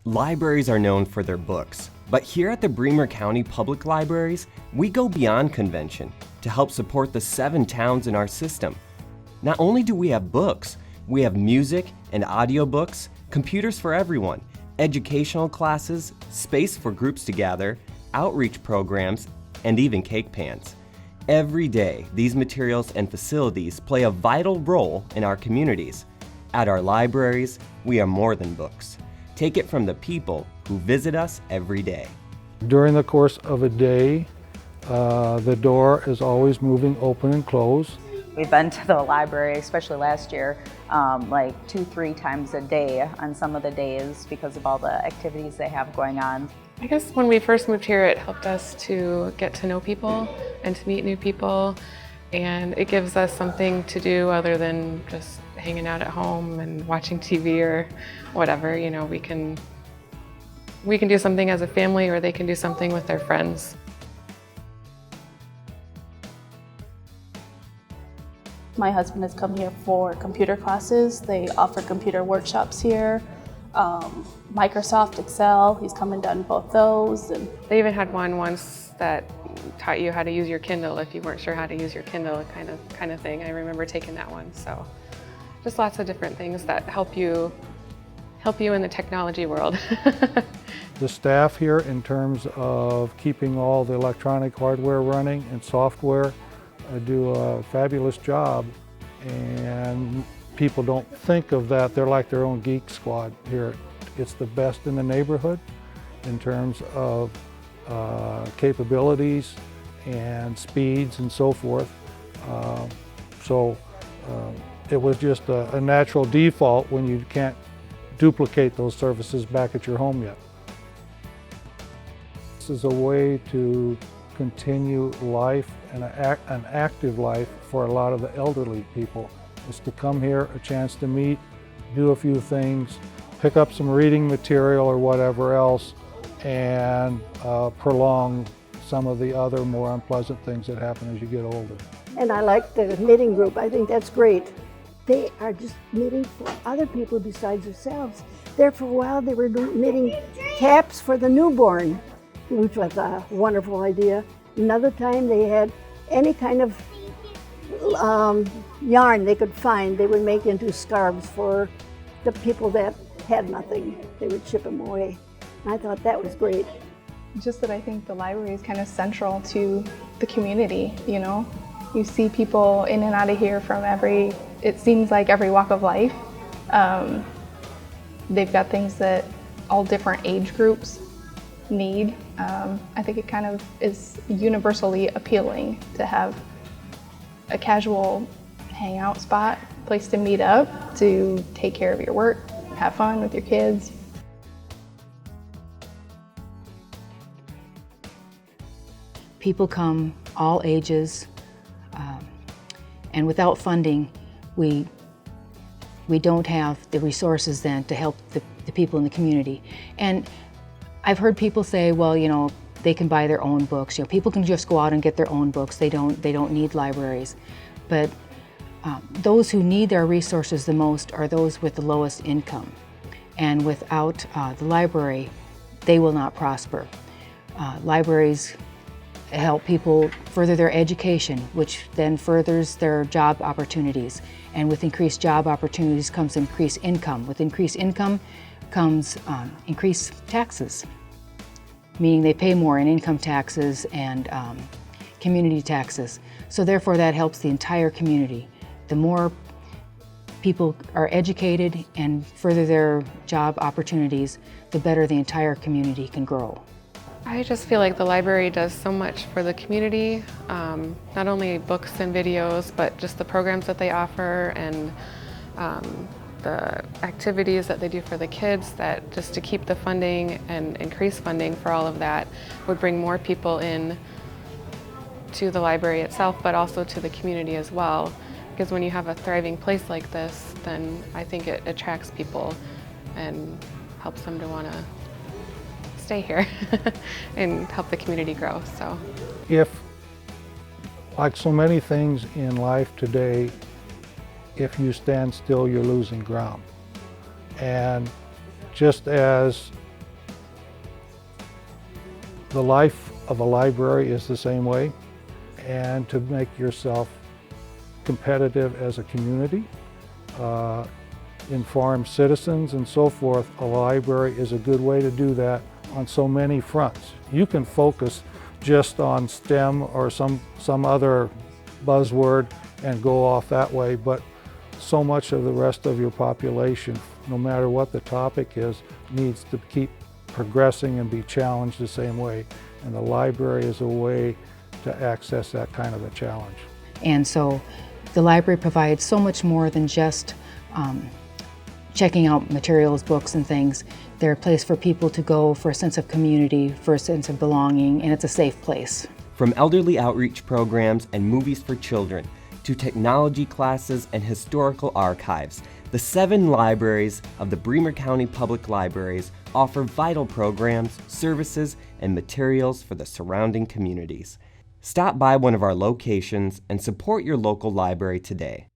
Libraries are known for their books, but here at the Bremer County Public Libraries, we go beyond convention to help support the 7 towns in our system. Not only do we have books, we have music and audiobooks, computers for everyone, educational classes, space for groups to gather, outreach programs, and even cake pans. Every day, these materials and facilities play a vital role in our communities. At our libraries, we are more than books. Take it from the people who visit us every day. During the course of a day, the door is always moving open and closed. We've been to the library, especially last year, like 2-3 times a day on some of the days because of all the activities they have going on. I guess when we first moved here, it helped us to get to know people and to meet new people, and it gives us something to do other than just hanging out at home and watching TV or whatever. You know, we can do something as a family, or they can do something with their friends. My husband has come here for computer classes. They offer computer workshops here. Microsoft, Excel, he's come and done both those. And They even had one once that taught you how to use your Kindle if you weren't sure how to use your Kindle, kind of thing. I remember taking that one. So just lots of different things that help you in the technology world. The staff here, in terms of keeping all the electronic hardware running and software, do a fabulous job, and people don't think of that. They're like their own geek squad here. It's the best in the neighborhood in terms of capabilities and speeds and so forth. It was just a natural default when you can't duplicate those services back at your home yet. This is a way to continue life and an active life for a lot of the elderly people. Is to come here, a chance to meet, do a few things, pick up some reading material or whatever else, and prolong some of the other more unpleasant things that happen as you get older. And I like the knitting group. I think that's great. They are just knitting for other people besides themselves. There for a while they were knitting caps for the newborn, which was a wonderful idea. Another time they had any kind of yarn they could find, they would make into scarves for the people that had nothing. They would ship them away. And I thought that was great. just that I think the library is kind of central to the community, you know? You see people in and out of here from it seems like every walk of life. They've got things that all different age groups need. I think it kind of is universally appealing to have a casual hangout spot, place to meet up, to take care of your work, have fun with your kids. People come all ages, and without funding, we don't have the resources then to help the people in the community. And I've heard people say, well, you know, they can buy their own books. You know, people can just go out and get their own books. They don't need libraries. But those who need their resources the most are those with the lowest income. And without the library, they will not prosper. Libraries help people further their education, which then furthers their job opportunities. And with increased job opportunities comes increased income. With increased income comes increased taxes, meaning they pay more in income taxes and community taxes. So therefore that helps the entire community. The more people are educated and further their job opportunities, the better the entire community can grow. I just feel like the library does so much for the community, not only books and videos, but just the programs that they offer and the activities that they do for the kids, that just to keep the funding and increase funding for all of that would bring more people in to the library itself, but also to the community as well. Because when you have a thriving place like this, then I think it attracts people and helps them to want to stay here and help the community grow. So, If, like so many things in life today, if you stand still, you're losing ground. And just as The life of a library is the same way, and to make yourself competitive as a community, informed citizens and so forth, a library is a good way to do that on so many fronts. You can focus just on STEM or some other buzzword and go off that way, but so much of the rest of your population, no matter what the topic is, needs to keep progressing and be challenged the same way. And the library is a way to access that kind of a challenge. And so the library provides so much more than just checking out materials, books, and things. They're a place for people to go for a sense of community, for a sense of belonging, and it's a safe place. From elderly outreach programs and movies for children, to technology classes and historical archives, the 7 libraries of the Bremer County Public Libraries offer vital programs, services, and materials for the surrounding communities. Stop by one of our locations and support your local library today.